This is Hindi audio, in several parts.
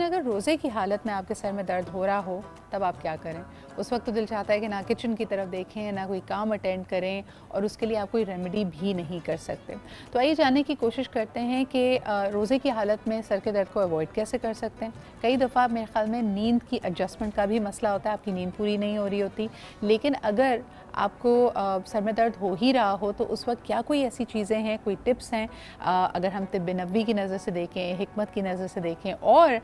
अगर रोज़े की हालत में आपके सर में दर्द हो रहा हो तब आप क्या करें? उस वक्त तो दिल चाहता है कि ना किचन की तरफ देखें, ना कोई काम अटेंड करें, और उसके लिए आप कोई रेमेडी भी नहीं कर सकते। तो आइए जानने की कोशिश करते हैं कि रोज़े की हालत में सर के दर्द को अवॉइड कैसे कर सकते हैं। कई दफ़ा मेरे ख़्याल में नींद की एडजस्टमेंट का भी मसला होता है, आपकी नींद पूरी नहीं हो रही होती। लेकिन अगर आपको सर में दर्द हो ही रहा हो तो उस वक्त क्या कोई ऐसी चीज़ें हैं, कोई टिप्स हैं, अगर हम तिब्ब नबवी की नज़र से देखें, हिकमत की नज़र से देखें और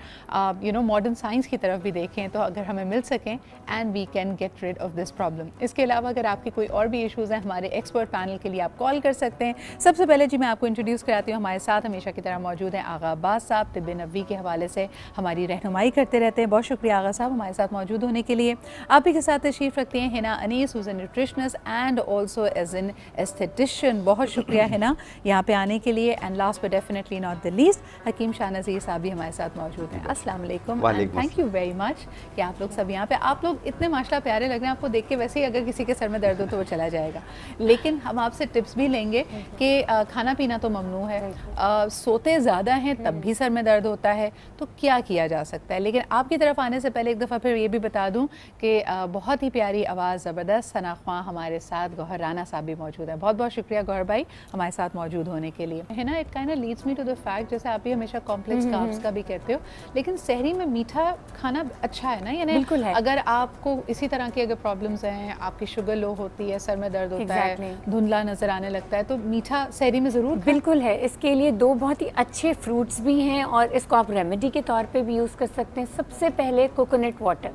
मॉडर्न साइंस की तरफ भी देखें, तो अगर हमें मिल सकें and we can get rid of this problem. इसके अलावा अगर आपके कोई और भी इश्यूज़ हैं, हमारे एक्सपर्ट पैनल के लिए आप कॉल कर सकते हैं। सबसे पहले जी मैं आपको इंट्रोड्यूस कराती हूँ, हमारे साथ हमेशा की तरह मौजूद हैं आगा अब्बास साहब, तिब्ब नबवी के हवाले से हमारी रहनुमाई करते रहते हैं। बहुत शुक्रिया आगा साहब हमारे साथ मौजूद होने के लिए। आप ही के साथ तशरीफ़ रखती हैं Hina Anees, who's a nutritionist and also as an aesthetician. बहुत शुक्रिया हिना यहाँ पे आने के लिए। And last but definitely not the least, Hakeem Shah Nazir साहब भी हमारे साथ मौजूद हैं। अस्सलाम वालेकुम and thank you very much कि आप लोग सब यहाँ पे, आप लोग इतने माशाल्लाह प्यारे लग रहे हैं। आपको देख के वैसे ही अगर किसी के सर में दर्द हो तो वो चला जाएगा, लेकिन हम आपसे टिप्स भी लेंगे कि खाना पीना तो ममनू है, सोते ज़्यादा हैं तब भी सर में दर्द होता है, तो क्या किया जा सकता है। लेकिन आपकी तरफ आने से पहले एक दफ़ा फिर ये भी बता दूँ कि बहुत ही प्यारी आवाज़, ज़बरदस्त सना ख्वां हमारे साथ गौहर राना साहब भी मौजूद है। बहुत बहुत शुक्रिया गौहर भाई हमारे साथ मौजूद होने के लिए। है ना, it kind of leads me to the fact, जैसे आप भी हमेशा कॉम्प्लेक्स कार्ब्स का भी कहते हो, लेकिन सहरी में मीठा खाना अच्छा है ना? यानी बिल्कुल है। अगर आपको इसी तरह की अगर प्रॉब्लम्स हैं, आपकी शुगर लो होती है, सर में दर्द होता है, धुंधला नजर आने लगता है, तो मीठा सहरी में ज़रूर बिल्कुल है। इसके लिए दो बहुत ही अच्छे फ्रूट्स भी हैं और इसको आप रेमेडी के तौर पे भी यूज़ कर सकते हैं। सबसे पहले coconut water,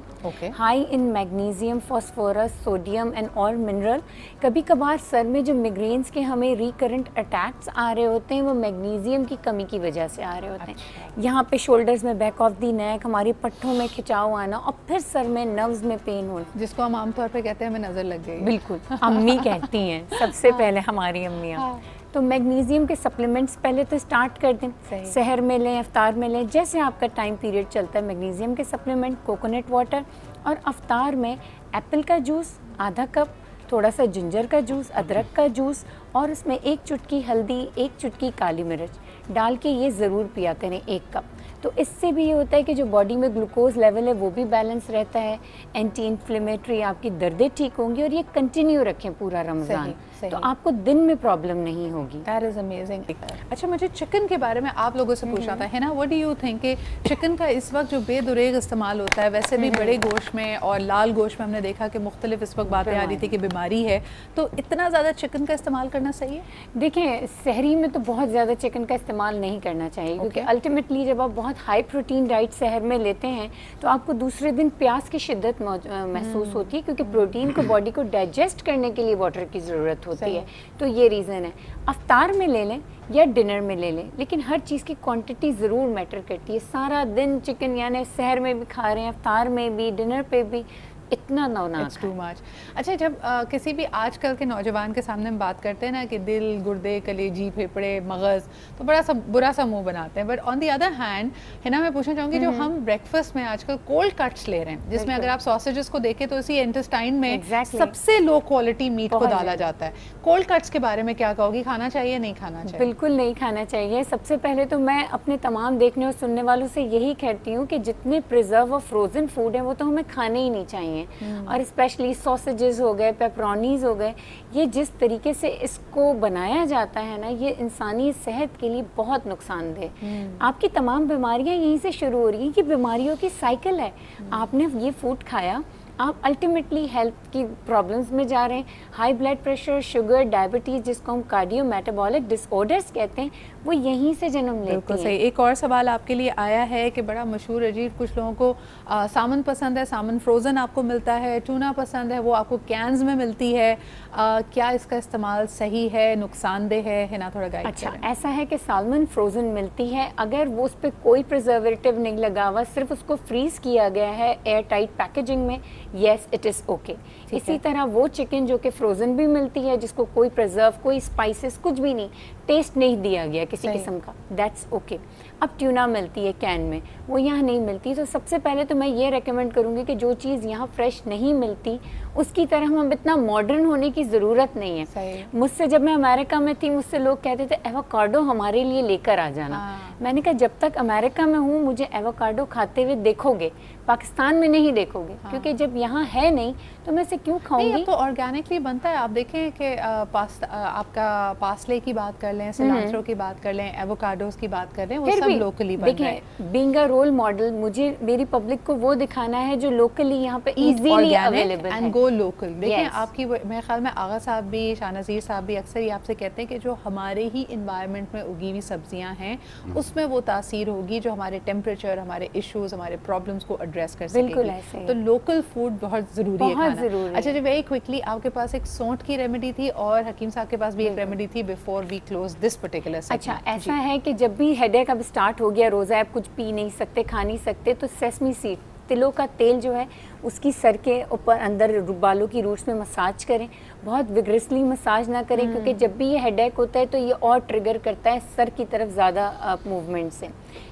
high in magnesium, phosphorus, sodium and all mineral. कभी कभार सर में जो मिग्रेन्स के हमें रिकरेंट अटैक्स आ रहे होते हैं वो मैग्नीशियम की कमी की वजह से आ रहे होते हैं। यहाँ पे शोल्डर्स में, बैक ऑफ दी नेक, हमारी पट्टों में खिंचाव आना और फिर सर में नर्व्स में पेन होना, जिसको हम आमतौर पे कहते हैं हमें नज़र लग गई। बिल्कुल अम्मी कहती हैं सबसे पहले हमारी अम्मियाँ। तो मैग्नीशियम के सप्लीमेंट्स पहले तो स्टार्ट कर दें, सहर में लें, अफ्तार में लें, जैसे आपका टाइम पीरियड चलता है। मैग्नीशियम के सप्लीमेंट, कोकोनट वाटर, और अफ्तार में एप्पल का जूस आधा कप, थोड़ा सा जिंजर का जूस, अदरक का जूस, और उसमें एक चुटकी हल्दी, एक चुटकी काली मिर्च डाल के ये ज़रूर पिया करें 1 कप। तो इससे भी ये होता है कि जो बॉडी में ग्लूकोज लेवल है वो भी बैलेंस रहता है, एंटी इन्फ्लेमेटरी, आपकी दर्दें ठीक होंगी, और ये कंटिन्यू रखें पूरा रमज़ान, तो आपको दिन में प्रॉब्लम नहीं होगी। That is amazing. अच्छा, मुझे चिकन के बारे में आप लोगों से पूछना था, है ना, व्हाट डू यू थिंक कि चिकन का इस वक्त जो बेदुरेग इस्तेमाल होता है, वैसे भी बड़े गोश्त में और लाल गोश्त में हमने देखा कि मुख्तलिफ इस वक्त बातें आ रही थी कि बीमारी है, तो इतना ज़्यादा चिकन का इस्तेमाल करना सही है? देखें, सहरी में तो बहुत ज़्यादा चिकन का इस्तेमाल नहीं करना चाहिए, क्योंकि अल्टीमेटली जब आप बहुत हाई प्रोटीन डाइट सहर में लेते हैं तो आपको दूसरे दिन प्यास की शिद्दत महसूस होती है, क्योंकि प्रोटीन को बॉडी को डाइजेस्ट करने के लिए वाटर की ज़रूरत होती है। तो ये रीज़न है। अफ्तार में ले लें या डिनर में ले लें, लेकिन हर चीज़ की क्वांटिटी ज़रूर मैटर करती है। सारा दिन चिकन यानी सहर में भी खा रहे हैं, अफ्तार में भी, डिनर पे भी, इतना ना इट्स टू मच। अच्छा, जब किसी भी आजकल के नौजवान के सामने हम बात करते हैं ना कि दिल, गुर्दे, कलेजी, फेफड़े, मगज़, तो बड़ा सा बुरा सा मुंह बनाते हैं, but on the other hand है ना, मैं पूछना चाहूँगी जो हम ब्रेकफास्ट में आजकल कोल्ड कट्स ले रहे हैं, जिसमें अगर आप सॉसेजेस को देखें तो इसी इंटेस्टाइन में सबसे लो क्वालिटी मीट को डाला जाता है। कोल्ड कट्स के बारे में क्या कहोगी, खाना चाहिए नहीं खाना चाहिए? बिल्कुल नहीं खाना चाहिए। सबसे पहले तो मैं अपने तमाम देखने और सुनने वालों से यही कहती हूँ कि जितने प्रिजर्व और फ्रोजन फूड हैं वो तो हमें खाने ही नहीं चाहिए। और स्पेशली सॉसेजेस हो गए, पेपरोनीज हो गए, ये जिस तरीके से इसको बनाया जाता है ना, ये इंसानी सेहत के लिए बहुत नुकसानदेह। आपकी तमाम बीमारियां यहीं से शुरू हो रही हैं कि बीमारियों की साइकिल है। आपने ये फूड खाया, आप अल्टीमेटली हेल्थ की प्रॉब्लम्स में जा रहे हैं। High blood pressure, sugar, diabetes, जिसको हम कार्डियो मेटाबॉलिक डिसऑर्डर्स कहते हैं, वो यहीं से जन्म लेती हैं। सही। एक और सवाल आपके लिए आया है कि बड़ा मशहूर अजीब, कुछ लोगों को सामन पसंद है, सामन फ्रोज़न आपको मिलता है, टूना पसंद है, वो आपको कैंस में मिलती है, क्या इसका इस्तेमाल सही है, नुकसानदेह है ना, थोड़ा गाइड अच्छा, ऐसा है कि सालमन फ्रोज़न मिलती है, अगर वो उस पर कोई प्रिजर्वेटिव नहीं लगा हुआ, सिर्फ उसको फ्रीज़ किया गया है एयर टाइट पैकेजिंग में, येस इट इज़ ओके। इसी तरह वो चिकन जो कि फ्रोज़न भी मिलती है, जिसको कोई प्रिजर्व, कोई स्पाइसेस, कुछ भी नहीं, टेस्ट नहीं दिया गया किसी किस्म का, दैट्स ओके। अब ट्यूना मिलती है कैन में, वो यहाँ नहीं मिलती, तो सबसे पहले तो मैं ये रेकमेंड करूँगी कि जो चीज़ यहाँ फ्रेश नहीं मिलती उसकी तरह हम इतना मॉडर्न होने की ज़रूरत नहीं है। मुझसे जब मैं अमेरिका में थी, मुझसे लोग कहते थे एवोकाडो हमारे लिए लेकर आ जाना। मैंने कहा जब तक अमेरिका में हूँ मुझे एवोकाडो खाते हुए देखोगे, पाकिस्तान में नहीं देखोगे, क्योंकि जब यहाँ है नहीं तो मैं इसे क्यों खाऊंगी। तो ऑर्गेनिकली बनता है। आप देखें कि आपका पासले की बात कर लें, सिलांट्रो की बात कर लें, एवोकाडोस की बात कर लें, वो सब लोकली बन रहे हैं। बीइंग अ रोल मॉडल, मुझे मेरी पब्लिक को वो दिखाना है जो लोकली यहाँ पे इजीली अवेलेबल है। And go local. देखिए आपकी मेरे ख्याल में आगा साहब भी, शाहनज़ीर साहब भी अक्सर ही आपसे कहते हैं कि जो हमारे ही इन्वायरमेंट में उगी हुई सब्जियां हैं उसमें वो तासीर होगी जो हमारे टेम्परेचर, हमारे इश्यूज, हमारे प्रॉब्लम्स को एड्रेस कर सकेगी। तो लोकल फूड बहुत ज़रूरी है खाना। अच्छा जी, वेरी क्विकली, आपके पास एक सौंठ की रेमेडी थी और हकीम साहब के पास भी एक रेमेडी थी before we close this particular segment. अच्छा, ऐसा है कि जब भी हेडेक अब स्टार्ट हो गया, रोज़ा आप कुछ पी नहीं सकते, खा नहीं सकते, तो सेसमी सीड, तिलों का तेल जो है उसकी सर के ऊपर अंदर बालों की रूट्स में मसाज करें। बहुत विग्रेसली मसाज ना करें, क्योंकि जब भी ये हेडेक होता है तो ये और ट्रिगर करता है सर की तरफ ज़्यादा मूवमेंट से।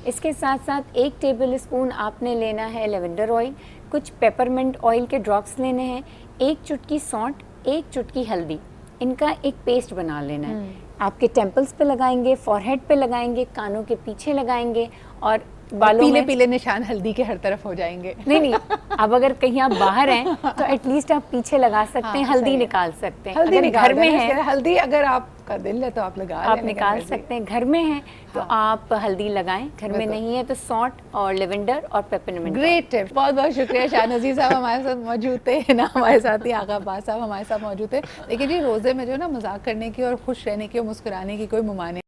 इसके साथ साथ 1 टेबल स्पून आपने लेना है लेवेंडर ऑयल, कुछ पेपरमिंट ऑयल के ड्रॉप्स लेने हैं, 1 चुटकी सौंठ, 1 चुटकी हल्दी, इनका एक पेस्ट बना लेना है। आपके टेम्पल्स पे लगाएंगे, फॉरहेड पे लगाएंगे, कानों के पीछे लगाएंगे और बालों पीले में पीले निशान हल्दी के हर तरफ हो जाएंगे। नहीं, अब अगर कहीं आप बाहर हैं तो एटलीस्ट आप पीछे लगा सकते हैं, हल्दी निकाल सकते हैं। हल्दी अगर घर में है, हल्दी अगर आपका दिल है तो आप लगा आप निकाल सकते हैं। घर में है तो आप हल्दी लगाएं, घर में नहीं है तो सौंठ और लेवेंडर और पेपरमिंट। ग्रेट टिप, बहुत बहुत शुक्रिया। शाहनज़ीर साहब हमारे साथ मौजूद थे ना, हमारे साथ ही आगा अब्बास साहब हमारे साथ मौजूद थे। देखिए जी, रोज़े में जो ना मजाक करने की और खुश रहने की और मुस्कुराने की कोई ममाने